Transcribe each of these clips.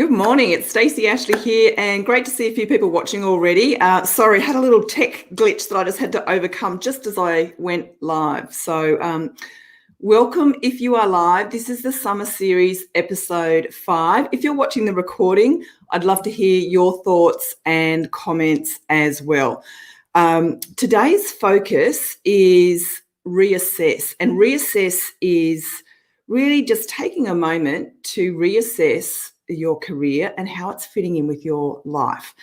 Good morning, it's Stacey Ashley here, and great to see a few people watching already. Sorry, had a little tech glitch that I just had to overcome just as I went live. So welcome if you are live. This is the summer series, episode 5. If you're watching the recording, I'd love to hear your thoughts and comments as well. Today's focus is reassess, and reassess is really just taking a moment to reassess your career and how it's fitting in with your life.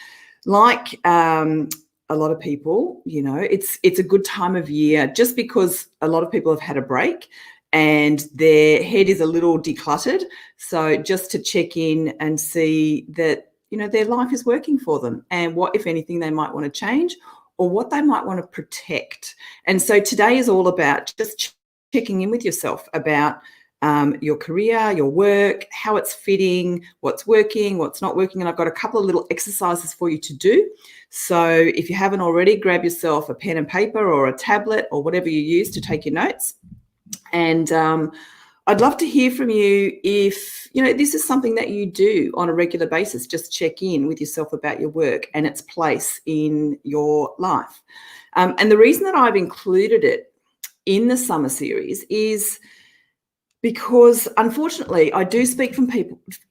Like a lot of people, you know, it's a good time of year just because a lot of people have had a break and their head is a little decluttered. So just to check in and see that, you know, their life is working for them and what, if anything, they might want to change or what they might want to protect. And so today is all about just checking in with yourself about your career, your work, how it's fitting, what's working, what's not working. And I've got a couple of little exercises for you to do. So if you haven't already, grab yourself a pen and paper or a tablet or whatever you use to take your notes. And I'd love to hear from you if, you know, this is something that you do on a regular basis. Just check in with yourself about your work and its place in your life. And the reason that I've included it in the summer series is because, unfortunately, I do speak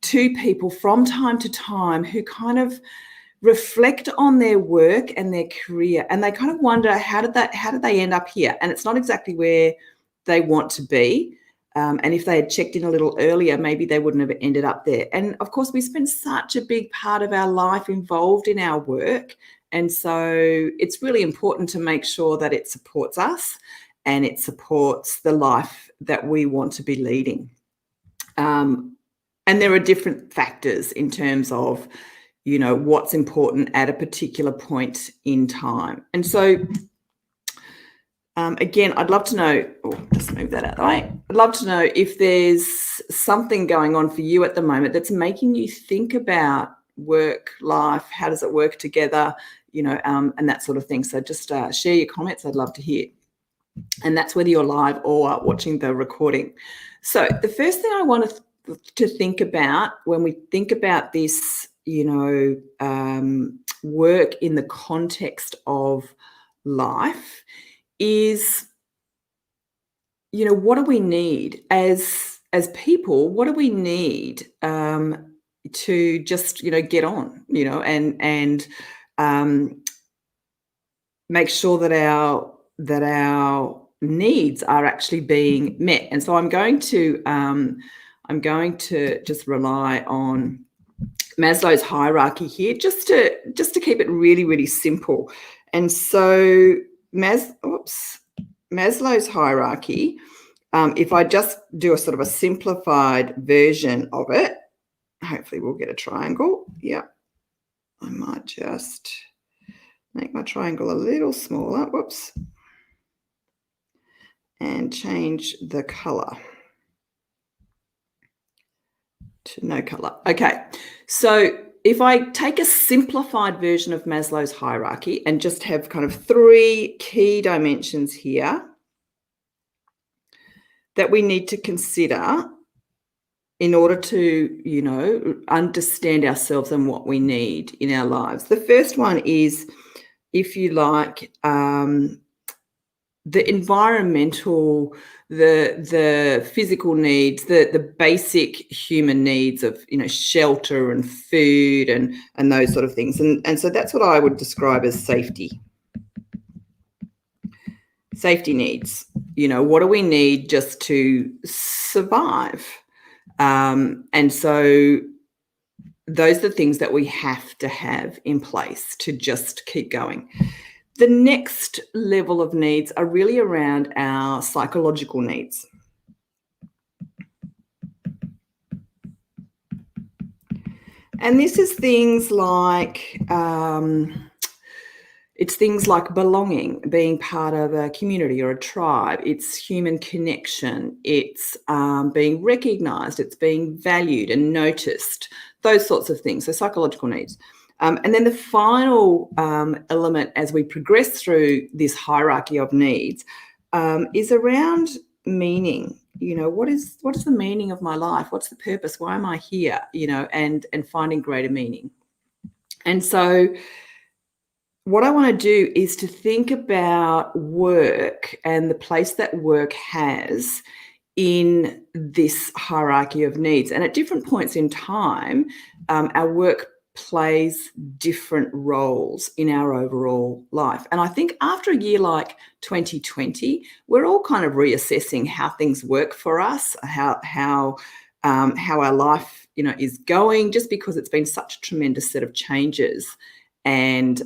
to people from time to time who kind of reflect on their work and their career, and they kind of wonder how did they end up here? And it's not exactly where they want to be. And if they had checked in a little earlier, maybe they wouldn't have ended up there. And of course, we spend such a big part of our life involved in our work, and so it's really important to make sure that it supports us and it supports the life that we want to be leading. And there are different factors in terms of, you know, what's important at a particular point in time. And so, again, I'd love to know, just move that out of the way. I'd love to know if there's something going on for you at the moment that's making you think about work, life, how does it work together, you know, and that sort of thing. So just share your comments. I'd love to hear. And that's whether you're live or watching the recording. So the first thing I want to think about when we think about this, you know, work in the context of life is, you know, what do we need as people? What do we need to just, you know, get on, you know, and make sure that our needs are actually being met. And so I'm going to just rely on Maslow's hierarchy here, just to keep it really, really simple. And so Maslow's hierarchy, if I just do a sort of a simplified version of it, hopefully we'll get a triangle. Yeah, I might just make my triangle a little smaller. Whoops. And change the color to no color. Okay, so if I take a simplified version of Maslow's hierarchy and just have kind of 3 key dimensions here that we need to consider in order to, you know, understand ourselves and what we need in our lives. The first one is, if you like, the environmental, the physical needs, the basic human needs of, you know, shelter and food and those sort of things. And so that's what I would describe as safety. Safety needs. You know, what do we need just to survive? And so those are the things that we have to have in place to just keep going. The next level of needs are really around our psychological needs. And this is things like, it's things like belonging, being part of a community or a tribe. It's human connection. It's being recognised. It's being valued and noticed, those sorts of things. So psychological needs. And then the final element as we progress through this hierarchy of needs is around meaning what is the meaning of my life? What's the purpose? Why am I here? And finding greater meaning. And so what I want to do is to think about work and the place that work has in this hierarchy of needs. And at different points in time, our work plays different roles in our overall life. And I think after a year like 2020, we're all kind of reassessing how things work for us, how our life, is going, just because it's been such a tremendous set of changes and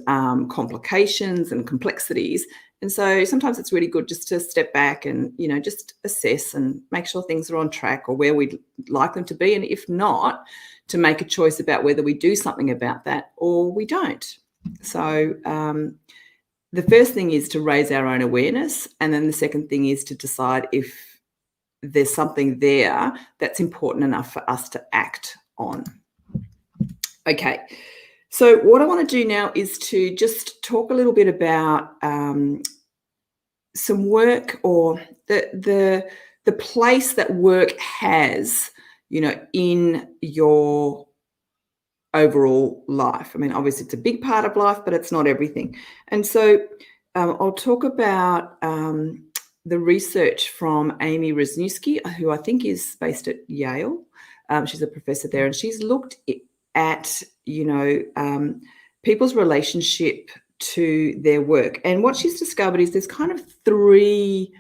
complications and complexities. And so sometimes it's really good just to step back and, just assess and make sure things are on track or where we'd like them to be. And if not, to make a choice about whether we do something about that or we don't. So the first thing is to raise our own awareness. And then the second thing is to decide if there's something there that's important enough for us to act on. Okay. So what I want to do now is to just talk a little bit about some work, or the place that work has, in your overall life. I mean, obviously it's a big part of life, but it's not everything. And so I'll talk about the research from Amy Wisniewski, who I think is based at Yale. She's a professor there, and she's looked at people's relationship to their work. And what she's discovered is there's kind of three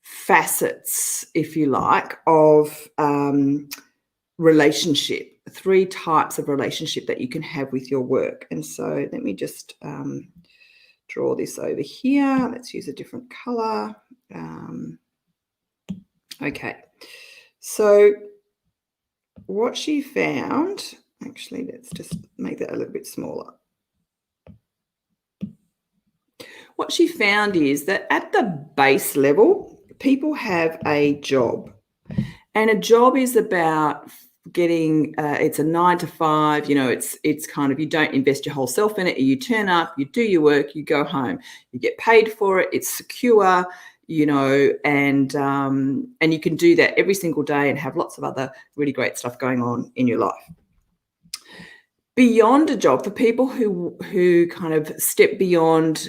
facets, if you like, of relationship, three types of relationship that you can have with your work. And so let me just draw this over here. Let's use a different color. Okay, so what she found, actually, let's just make that a little bit smaller. What she found is that at the base level, people have a job. And a job is about getting, it's a 9 to 5, it's kind of, you don't invest your whole self in it. You turn up, you do your work, you go home, you get paid for it, it's secure, and you can do that every single day and have lots of other really great stuff going on in your life. Beyond a job, for people who kind of step beyond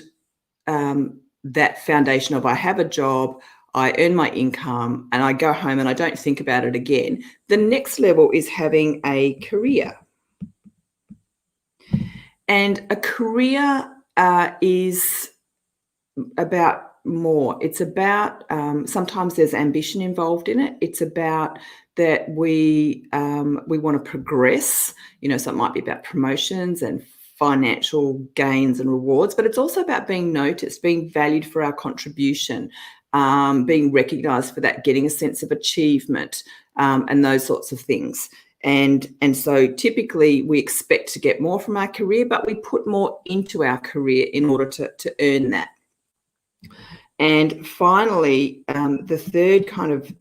that foundation of I have a job, I earn my income, and I go home and I don't think about it again. The next level is having a career. And a career is about more. It's about, sometimes there's ambition involved in it. It's about that we want to progress, so it might be about promotions and financial gains and rewards, but it's also about being noticed, being valued for our contribution, being recognized for that, getting a sense of achievement, and those sorts of things. And so typically we expect to get more from our career, but we put more into our career in order to earn that. And finally, the third kind of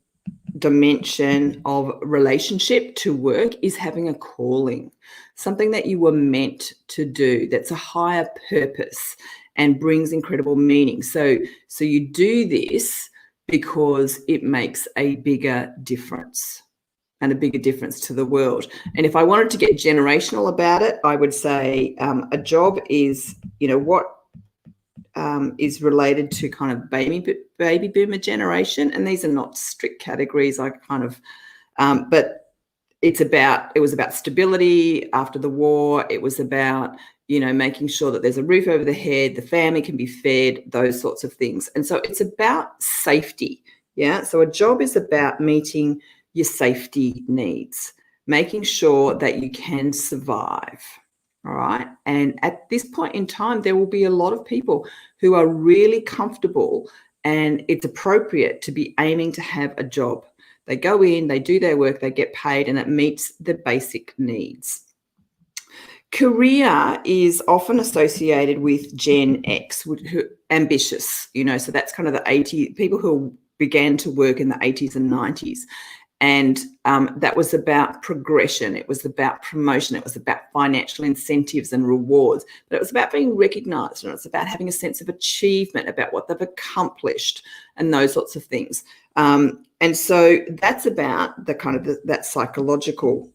dimension of relationship to work is having a calling, something that you were meant to do, that's a higher purpose and brings incredible meaning. So you do this because it makes a bigger difference and a bigger difference to the world. And if I wanted to get generational about it, I would say a job is, what is related to kind of baby boomer generation. And these are not strict categories. I kind of, but it was about stability after the war. It was about, making sure that there's a roof over the head, the family can be fed, those sorts of things. And so it's about safety. Yeah. So a job is about meeting your safety needs, making sure that you can survive. All right. And at this point in time, there will be a lot of people who are really comfortable, and it's appropriate to be aiming to have a job. They go in, they do their work, they get paid, and it meets the basic needs. Career is often associated with Gen X, who ambitious, so that's kind of the 80s, people who began to work in the 80s and 90s. And that was about progression. It was about promotion. It was about financial incentives and rewards. But it was about being recognised, and it was about having a sense of achievement, about what they've accomplished and those sorts of things. And so that's about the kind of that psychological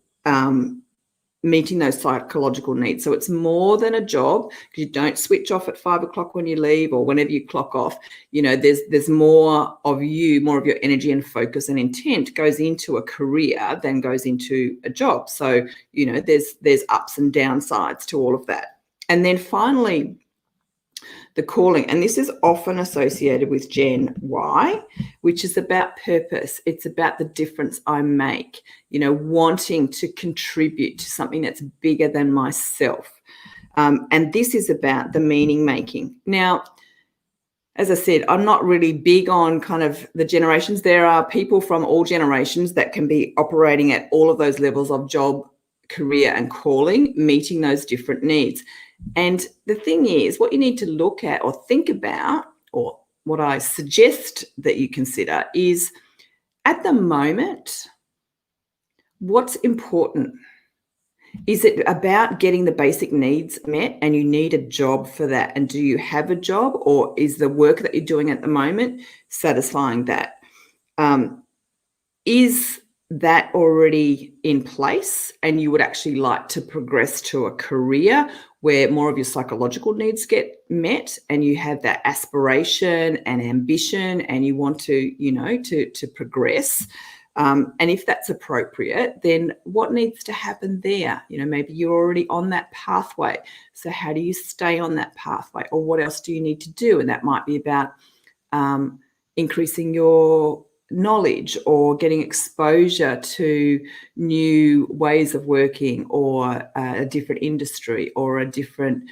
meeting those psychological needs. So it's more than a job, because you don't switch off at 5 o'clock when you leave or whenever you clock off. You know, there's more of you, more of your energy and focus and intent goes into a career than goes into a job. So, you know, there's ups and downsides to all of that. And then finally, the calling, and this is often associated with Gen Y, which is about purpose. It's about the difference I make, you know, wanting to contribute to something that's bigger than myself. And this is about the meaning making. Now, as I said, I'm not really big on kind of the generations. There are people from all generations that can be operating at all of those levels of job, career, and calling, meeting those different needs. And the thing is, what you need to look at or think about, or what I suggest that you consider, is at the moment, what's important? Is it about getting the basic needs met and you need a job for that? And do you have a job, or is the work that you're doing at the moment satisfying that? Is that already in place and you would actually like to progress to a career where more of your psychological needs get met and you have that aspiration and ambition and you want to, you know, to progress? And if that's appropriate, then what needs to happen there? You know, maybe you're already on that pathway. So how do you stay on that pathway? Or what else do you need to do? And that might be about increasing your knowledge or getting exposure to new ways of working, or a different industry, or a different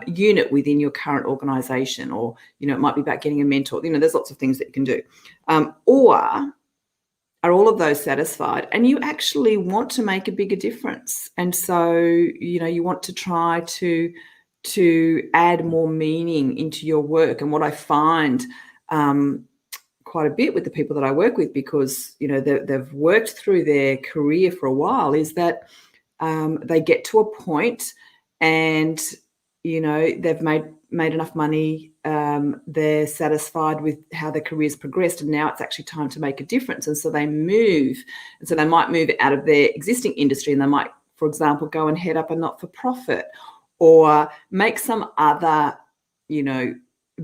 unit within your current organization, or, you know, it might be about getting a mentor. You know, there's lots of things that you can do. Or are all of those satisfied and you actually want to make a bigger difference? And so, you know, you want to try to add more meaning into your work. And what I find quite a bit with the people that I work with, because, you know, they've worked through their career for a while, is that they get to a point and, you know, they've made enough money, they're satisfied with how their career's progressed, and now it's actually time to make a difference. And so they move. And so they might move out of their existing industry, and they might, for example, go and head up a not-for-profit, or make some other, you know,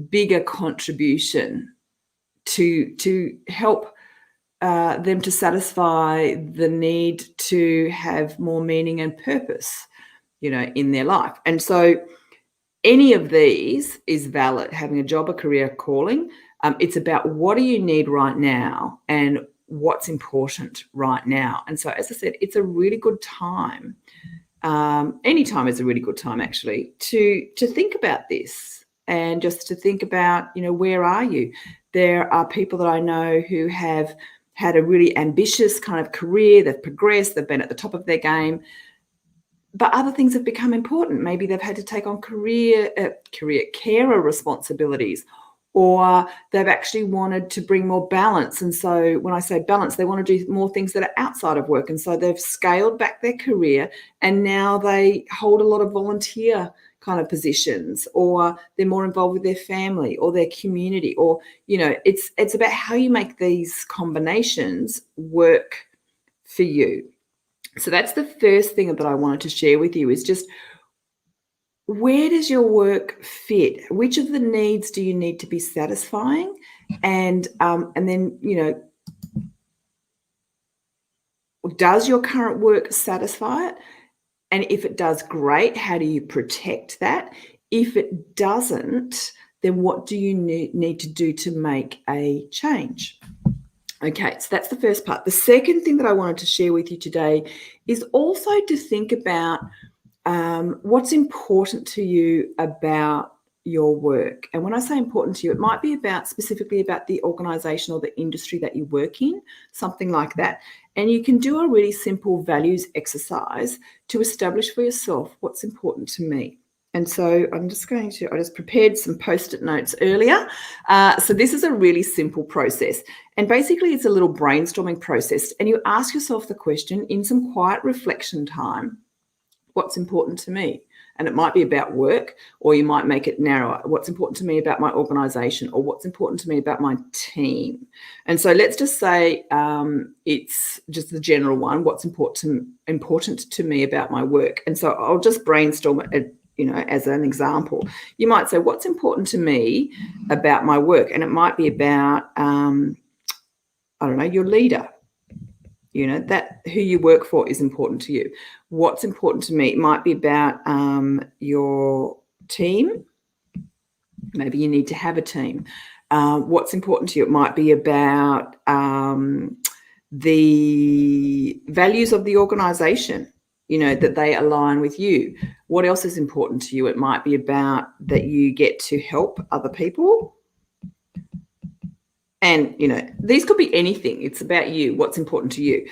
bigger contribution to help them to satisfy the need to have more meaning and purpose, you know, in their life. And so any of these is valid, having a job, a career, calling. It's about what do you need right now and what's important right now. And so, as I said, it's a really good time. Any time is a really good time, actually, to think about this, and just to think about, you know, where are you? There are people that I know who have had a really ambitious kind of career. They've progressed. They've been at the top of their game. But other things have become important. Maybe they've had to take on carer responsibilities, or they've actually wanted to bring more balance. And so when I say balance, they want to do more things that are outside of work. And so they've scaled back their career, and now they hold a lot of volunteer kind of positions, or they're more involved with their family or their community, or, you know, it's about how you make these combinations work for you. So that's the first thing that I wanted to share with you, is just, where does your work fit? Which of the needs do you need to be satisfying? And then, you know, does your current work satisfy it? And if it does, great. How do you protect that? If it doesn't, then what do you need to do to make a change? Okay, so that's the first part. The second thing that I wanted to share with you today is also to think about what's important to you about your work. And when I say important to you, it might be about specifically about the organization or the industry that you work in, something like that. And you can do a really simple values exercise to establish for yourself what's important to me. And so I just prepared some Post-it notes earlier. So this is a really simple process. And basically it's a little brainstorming process. And you ask yourself the question in some quiet reflection time, what's important to me? And it might be about work, or you might make it narrower. What's important to me about my organization, or what's important to me about my team? And so let's just say it's just the general one, what's important to me about my work. And so I'll just brainstorm it, as an example. You might say, what's important to me about my work? And it might be about, your leader. That who you work for is important to you. What's important to me? It might be about your team. Maybe you need to have a team. What's important to you? It might be about the values of the organization, that they align with you. What else is important to you? It might be about that you get to help other people. And, these could be anything. It's about you, what's important to you.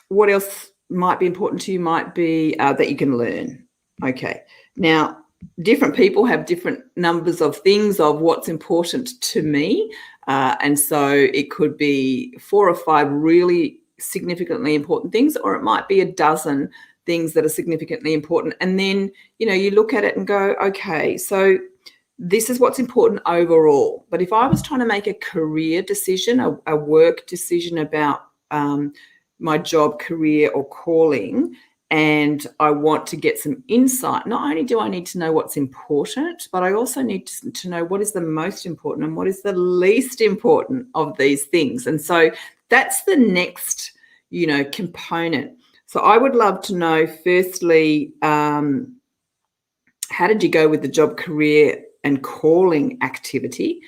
What else might be important to you might be that you can learn. Okay. Now, different people have different numbers of things of what's important to me. And so it could be 4 or 5 really significantly important things, or it might be a dozen things that are significantly important. And then, you look at it and go, okay, so this is what's important overall. But if I was trying to make a career decision, a work decision about my job, career, or calling, and I want to get some insight, not only do I need to know what's important, but I also need to know what is the most important and what is the least important of these things. And so that's the next, component. So I would love to know, firstly, how did you go with the job, career, and calling activity?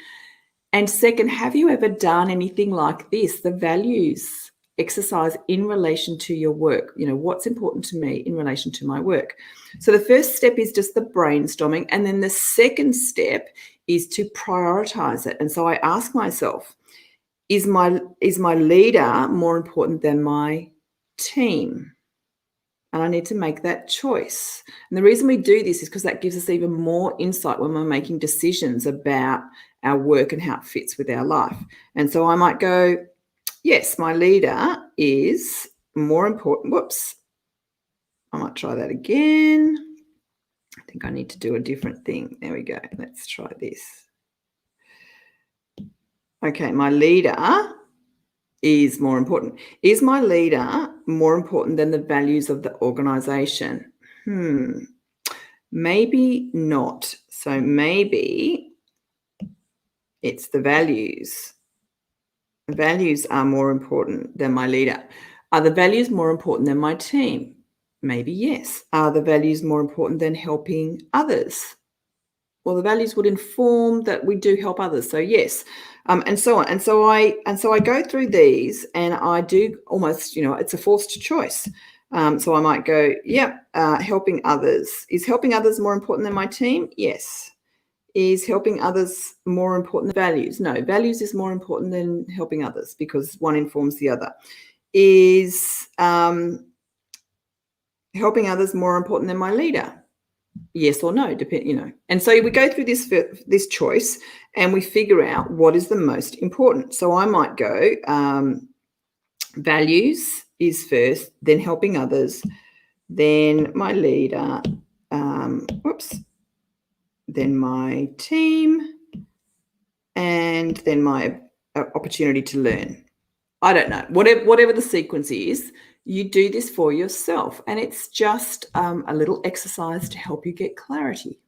And second, have you ever done anything like this, the values exercise in relation to your work? What's important to me in relation to my work? So the first step is just the brainstorming. And then the second step is to prioritize it. And so I ask myself, is my leader more important than my team? And I need to make that choice. And the reason we do this is because that gives us even more insight when we're making decisions about our work and how it fits with our life. And so I might go, yes, my leader is more important. Whoops. I might try that again. I think I need to do a different thing. There we go. Let's try this. Okay, my leader is more important. Is my leader more important than the values of the organization? Maybe not. So maybe it's the values. The values are more important than my leader. Are the values more important than my team? Maybe yes. Are the values more important than helping others? Well, the values would inform that we do help others. So yes, and so on. And so I go through these, and I do almost, it's a forced choice. So I might go, helping others. Is helping others more important than my team? Yes. Is helping others more important than values? No, values is more important than helping others because one informs the other. Is helping others more important than my leader? Yes or no, depend. And so we go through this choice, and we figure out what is the most important. So I might go, values is first, then helping others, then my leader, then my team, and then my opportunity to learn. I don't know, whatever the sequence is. You do this for yourself, and it's just a little exercise to help you get clarity.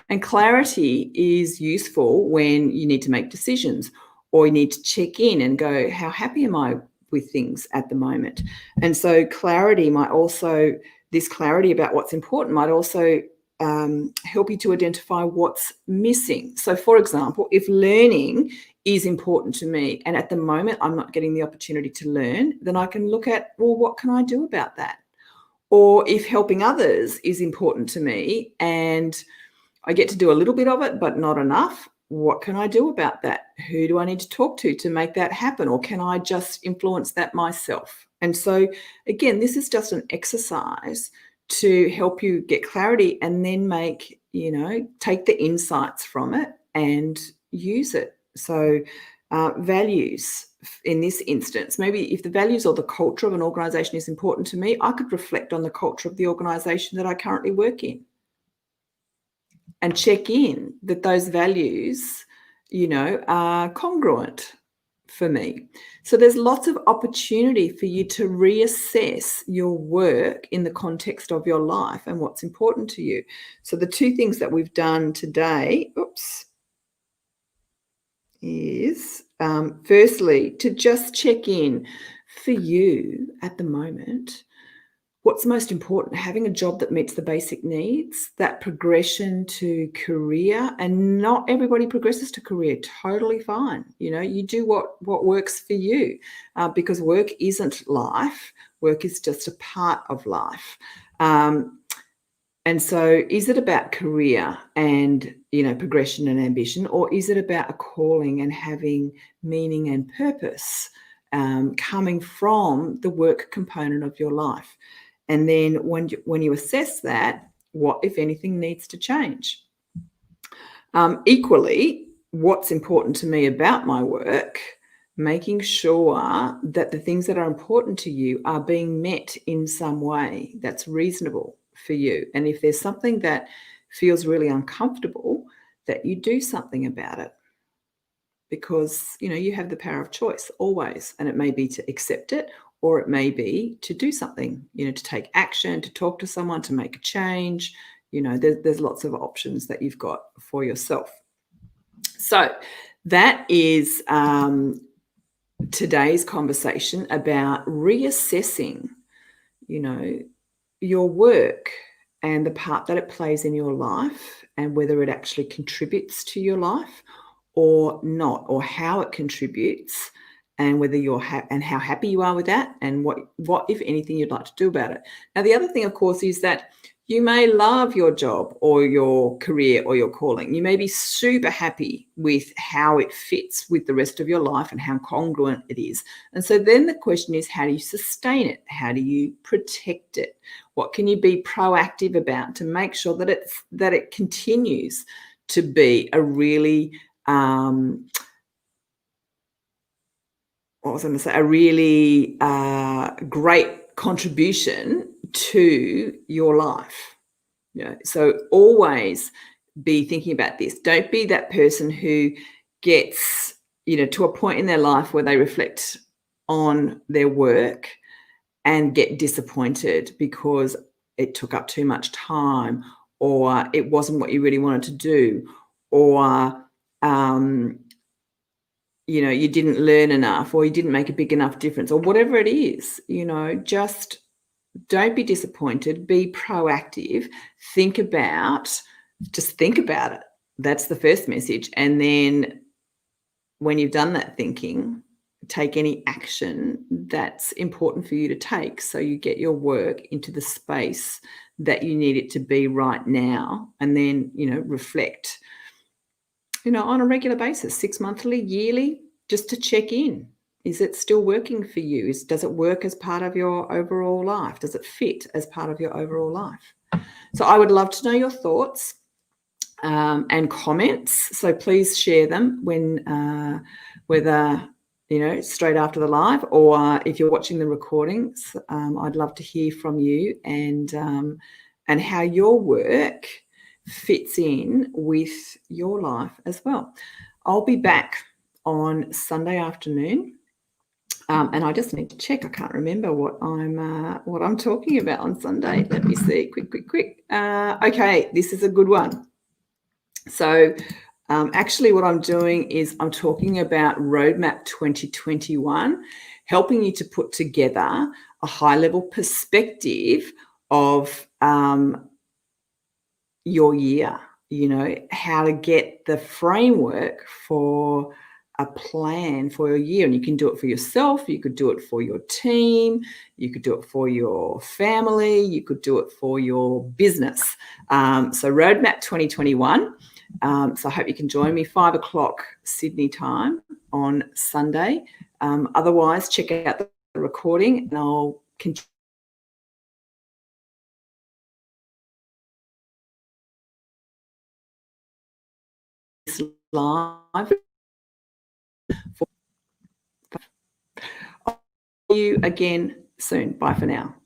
And clarity is useful when you need to make decisions, or you need to check in and go, how happy am I with things at the moment? And so this clarity about what's important might also help you to identify what's missing. So for example, if learning is important to me, and at the moment I'm not getting the opportunity to learn, then I can look at, well, what can I do about that? Or if helping others is important to me and I get to do a little bit of it, but not enough, what can I do about that? Who do I need to talk to make that happen? Or can I just influence that myself? And so again, this is just an exercise to help you get clarity and then take the insights from it and use it. So values in this instance, maybe if the values or the culture of an organization is important to me, I could reflect on the culture of the organization that I currently work in and check in that those values, are congruent for me. So there's lots of opportunity for you to reassess your work in the context of your life and what's important to you. So the two things that we've done today, is firstly to just check in for you at the moment. What's most important? Having a job that meets the basic needs, that progression to career, and not everybody progresses to career. Totally fine. You do what works for you, because work isn't life. Work is just a part of life. And so is it about career and, progression and ambition, or is it about a calling and having meaning and purpose coming from the work component of your life? And then when you assess that, what, if anything, needs to change? Equally, what's important to me about my work, making sure that the things that are important to you are being met in some way that's reasonable for you. And if there's something that feels really uncomfortable, that you do something about it. Because, you have the power of choice always. And it may be to accept it, or it may be to do something, to take action, to talk to someone, to make a change. There's lots of options that you've got for yourself. So that is today's conversation about reassessing, your work and the part that it plays in your life, and whether it actually contributes to your life or not, or how it contributes, and whether you're and how happy you are with that, and what if anything you'd like to do about it. Now, the other thing, of course, is that you may love your job or your career or your calling. You may be super happy with how it fits with the rest of your life and how congruent it is. And so then the question is, how do you sustain it? How do you protect it? What can you be proactive about to make sure that it continues to be a really great contribution to your life? So always be thinking about this. Don't be that person who gets, to a point in their life where they reflect on their work and get disappointed because it took up too much time, or it wasn't what you really wanted to do, or you didn't learn enough, or you didn't make a big enough difference, or whatever it is. Just don't be disappointed. Be proactive. Think about it. That's the first message. And then when you've done that thinking, take any action that's important for you to take, so you get your work into the space that you need it to be right now. And then, reflect, on a regular basis, 6 monthly, yearly, just to check in. Is it still working for you? Does it work as part of your overall life? Does it fit as part of your overall life? So I would love to know your thoughts and comments. So please share them when, whether, straight after the live, or if you're watching the recordings. I'd love to hear from you and how your work fits in with your life as well. I'll be back on Sunday afternoon. And I just need to check. I can't remember what I'm talking about on Sunday. Let me see. Quick. Okay, this is a good one. So actually what I'm doing is I'm talking about Roadmap 2021, helping you to put together a high-level perspective of your year, how to get the framework for a plan for your year. And you can do it for yourself, you could do it for your team, you could do it for your family, you could do it for your business. So Roadmap 2021. So I hope you can join me 5 o'clock Sydney time on Sunday. Otherwise, check out the recording and I'll continue live. See you again soon. Bye for now.